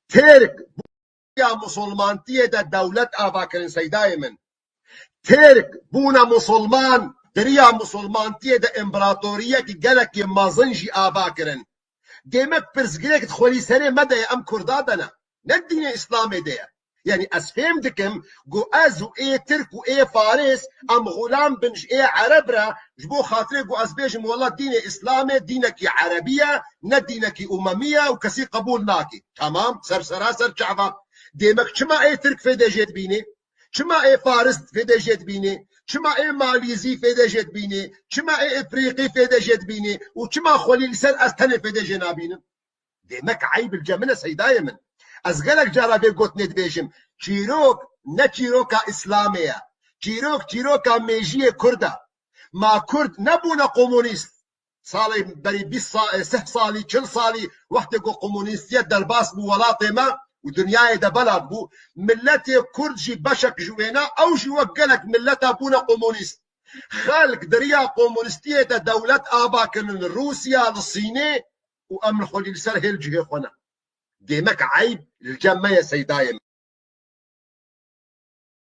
ترك يا مسلمانتية دا دولة آباكرن سيداي من ترك بونا مسلمان دريا مسلمانتية دا امبراطورية كي قالك مازنجي آباكرن ديمك برزقلك تخولي سنة مدى يا أم كردادنا ندين إسلامي دي يعني أسفهم دكم جو أزو إيه ترك وإيه فارس أم غلام بنج إيه عربرا جبو خاطري جو أزبيجم والله دين إسلامي دينك عربية ندينك أممية وكسي قبول ناكي تمام سر شعبا ديمك شما إيه ترك في دجيت بيني شما إيه فارس في دجيت بيني شما إيه ماليزي في دجيت بيني شما إيه إفريقي في دجيت بيني وشما خولي لسان أستنى في دجينا بيني ديمك عيب الجمنة سيداي من أزغلك جاربي قوت ندبيشم چیروک نه چیروکا اسلامیه چیروکا میجی کرده ما کرد نبونا کمونیست سالی بری 3 سالی 40 سالی وقتی که کمونیستیت در باس بو ولاتی ما و دنیای ده بلد بو ملت کرد جی بشک جوینا او جی وقلک ملت بونا کمونیست خلق دریا کمونیستیت دولت آبا کنن روسیا الصيني و امن خلی لسر هل جهه خونه ديمك عيب الجمع يا سيداي